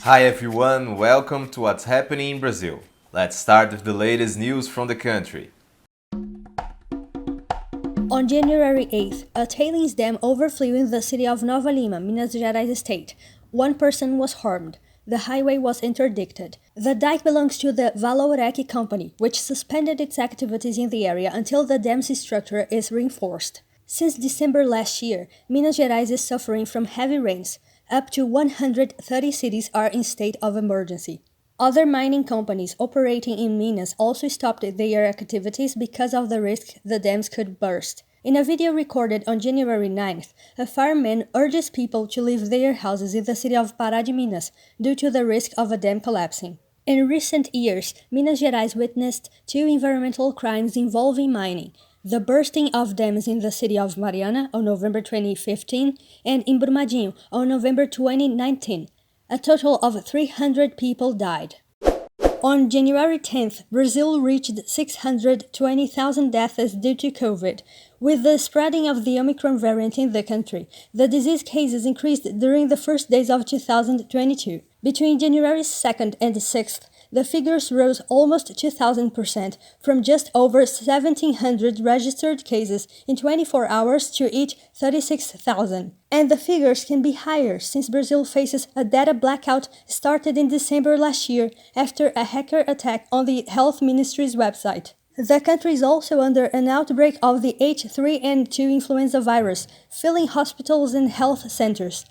Hi everyone, welcome to what's happening in Brazil. Let's start with the latest news from the country. On January 8th, a tailings dam overflew in the city of Nova Lima, Minas Gerais state. One person was harmed. The highway was interdicted. The dike belongs to the Valorec company, which suspended its activities in the area until the dam's structure is reinforced. Since December last year, Minas Gerais is suffering from heavy rains. Up to 130 cities are in state of emergency. Other mining companies operating in Minas also stopped their activities because of the risk the dams could burst. In a video recorded on January 9th, a fireman urges people to leave their houses in the city of Pará de Minas due to the risk of a dam collapsing. In recent years, Minas Gerais witnessed two environmental crimes involving mining: the bursting of dams in the city of Mariana on November 2015 and in Brumadinho on November 2019. A total of 300 people died. On January 10th, Brazil reached 620,000 deaths due to COVID. With the spreading of the Omicron variant in the country, the disease cases increased during the first days of 2022. Between January 2nd and 6th, the figures rose almost 2,000%, from just over 1,700 registered cases in 24 hours to each 36,000. And the figures can be higher since Brazil faces a data blackout started in December last year after a hacker attack on the Health Ministry's website. The country is also under an outbreak of the H3N2 influenza virus, filling hospitals and health centers.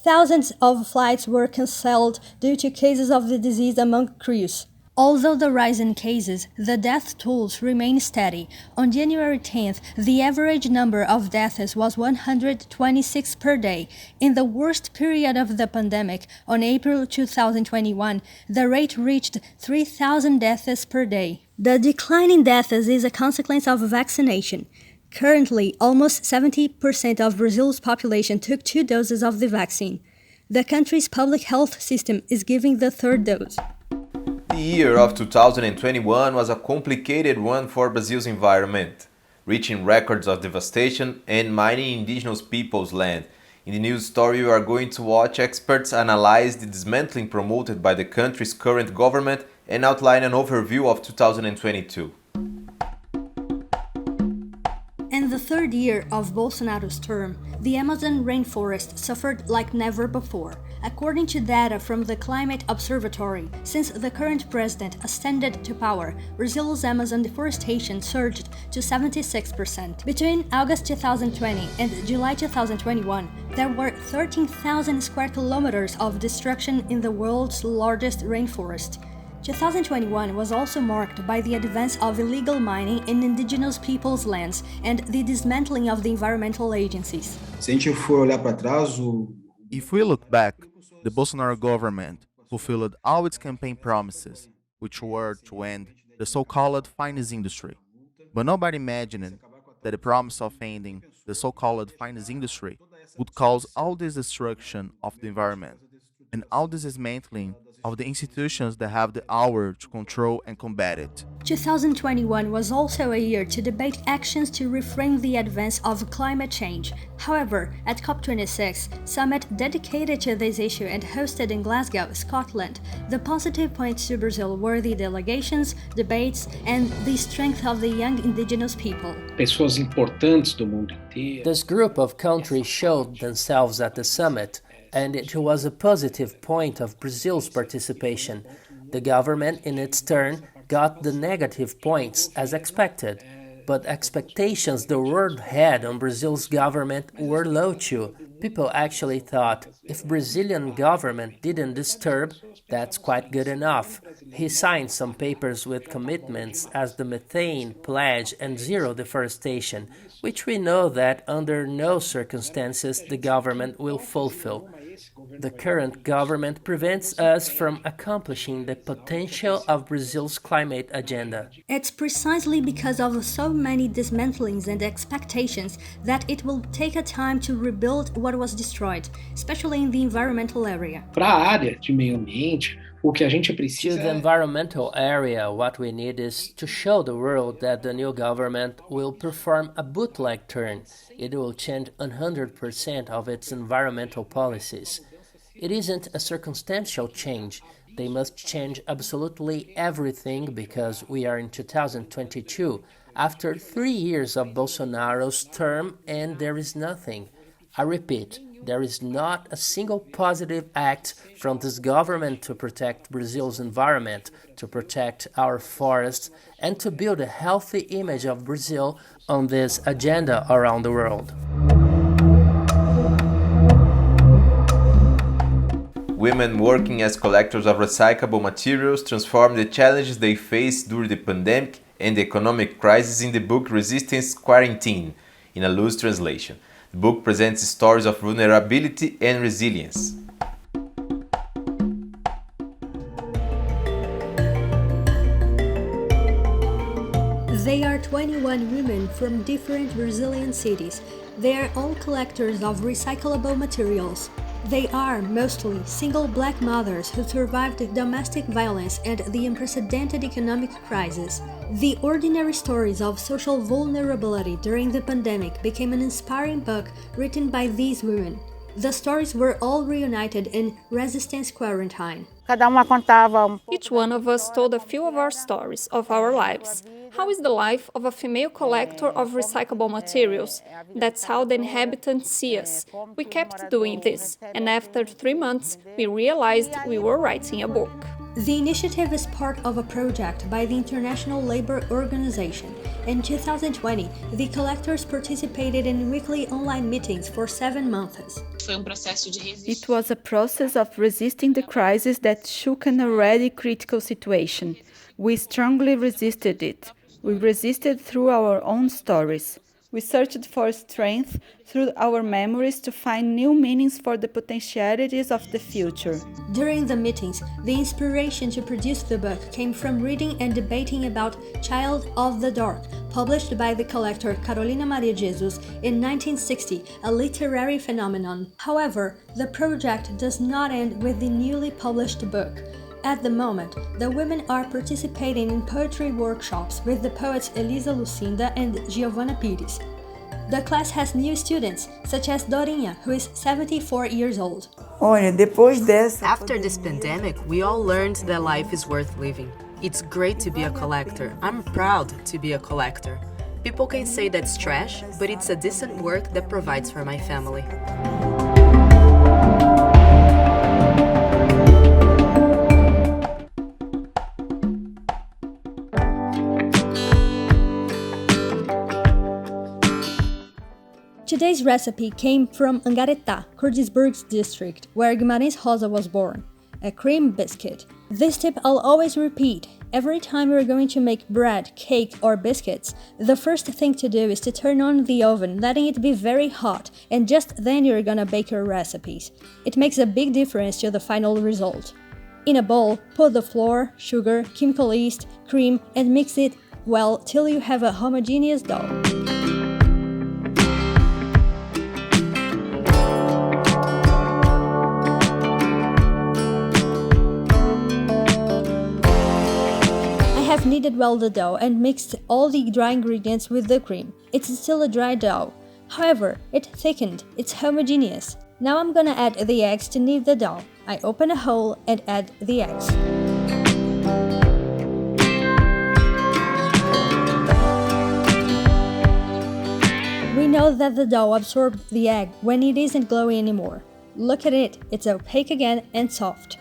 Thousands of flights were cancelled due to cases of the disease among crews. Although the rise in cases, the death tolls remain steady. On January 10th, the average number of deaths was 126 per day. In the worst period of the pandemic, on April 2021, the rate reached 3,000 deaths per day. The decline in deaths is a consequence of vaccination. Currently, almost 70% of Brazil's population took 2 doses of the vaccine. The country's public health system is giving the 3rd dose. The year of 2021 was a complicated one for Brazil's environment, reaching records of devastation and mining indigenous peoples' land. In the news story, we are going to watch experts analyze the dismantling promoted by the country's current government and outline an overview of 2022. In the 3rd year of Bolsonaro's term, the Amazon rainforest suffered like never before. According to data from the Climate Observatory, since the current president ascended to power, Brazil's Amazon deforestation surged to 76%. Between August 2020 and July 2021, there were 13,000 square kilometers of destruction in the world's largest rainforest. 2021 was also marked by the advance of illegal mining in indigenous peoples' lands and the dismantling of the environmental agencies. If we look back, the Bolsonaro government fulfilled all its campaign promises, which were to end the so-called finance industry. But nobody imagined that the promise of ending the so-called finance industry would cause all this destruction of the environment and all this dismantling of the institutions that have the power to control and combat it. 2021 was also a year to debate actions to reframe the advance of climate change. However, at COP26 summit dedicated to this issue and hosted in Glasgow, Scotland, the positive points to Brazil were the delegations, debates, and the strength of the young indigenous people. Pessoas importantes do mundo inteiro. This group of countries showed themselves at the summit, and it was a positive point of Brazil's participation. The government, in its turn, got the negative points as expected, but expectations the world had on Brazil's government were low too. People actually thought, if Brazilian government didn't disturb, that's quite good enough. He signed some papers with commitments as the methane pledge and zero deforestation, which we know that under no circumstances the government will fulfill. The current government prevents us from accomplishing the potential of Brazil's climate agenda. It's precisely because of so many dismantlings and expectations that it will take a time to rebuild what was destroyed, especially in the environmental area. Para a área de meio ambiente, o que a gente To precisa the environmental area, what we need is to show the world that the new government will perform a bootleg turn. It will change 100% of its environmental policies. It isn't a circumstantial change. They must change absolutely everything because we are in 2022, after 3 years of Bolsonaro's term, and there is nothing. I repeat, there is not a single positive act from this government to protect Brazil's environment, to protect our forests, and to build a healthy image of Brazil on this agenda around the world. Women working as collectors of recyclable materials transform the challenges they faced during the pandemic and the economic crisis in the book Resistance Quarantine, in a loose translation. The book presents stories of vulnerability and resilience. They are 21 women from different Brazilian cities. They are all collectors of recyclable materials. They are mostly single black mothers who survived domestic violence and the unprecedented economic crisis. The ordinary stories of social vulnerability during the pandemic became an inspiring book written by these women. The stories were all reunited in Resistance Quarantine. Each one of us told a few of our stories, of our lives. How is the life of a female collector of recyclable materials? That's how the inhabitants see us. We kept doing this, and after 3 months, we realized we were writing a book. The initiative is part of a project by the International Labour Organization. In 2020, the collectors participated in weekly online meetings for 7 months. It was a process of resisting the crisis that shook an already critical situation. We strongly resisted it. We resisted through our own stories. We searched for strength through our memories to find new meanings for the potentialities of the future. During the meetings, the inspiration to produce the book came from reading and debating about Child of the Dark, published by the collector Carolina Maria Jesus in 1960, a literary phenomenon. However, the project does not end with the newly published book. At the moment, the women are participating in poetry workshops with the poets Elisa Lucinda and Giovanna Pires. The class has new students, such as Dorinha, who is 74 years old. After this pandemic, we all learned that life is worth living. It's great to be a collector. I'm proud to be a collector. People can say that's trash, but it's a decent work that provides for my family. Today's recipe came from Angaretá, Kurdisburg's district, where Guimarães Rosa was born. A cream biscuit. This tip I'll always repeat. Every time you're going to make bread, cake, or biscuits, the first thing to do is to turn on the oven, letting it be very hot, and just then you're gonna bake your recipes. It makes a big difference to the final result. In a bowl, put the flour, sugar, chemical yeast, cream, and mix it well till you have a homogeneous dough. I have kneaded well the dough and mixed all the dry ingredients with the cream. It's still a dry dough. However, it thickened, it's homogeneous. Now I'm gonna add the eggs to knead the dough. I open a hole and add the eggs. We know that the dough absorbed the egg when it isn't glowy anymore. Look at it, it's opaque again and soft.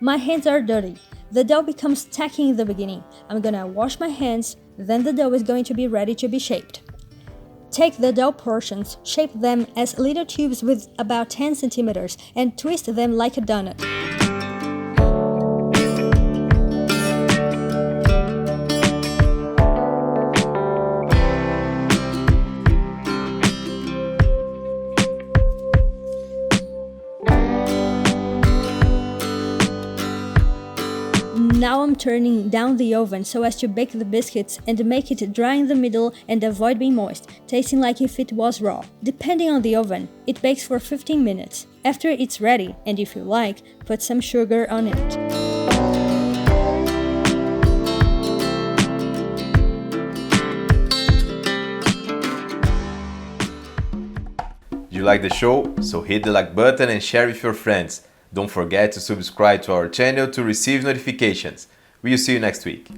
My hands are dirty. The dough becomes tacky in the beginning. I'm gonna wash my hands, then the dough is going to be ready to be shaped. Take the dough portions, shape them as little tubes with about 10 centimeters, and twist them like a donut. Now I'm turning down the oven so as to bake the biscuits and make it dry in the middle and avoid being moist, tasting like if it was raw. Depending on the oven, it bakes for 15 minutes. After it's ready, and if you like, put some sugar on it. Do you like the show? So hit the like button and share with your friends. Don't forget to subscribe to our channel to receive notifications. We'll see you next week.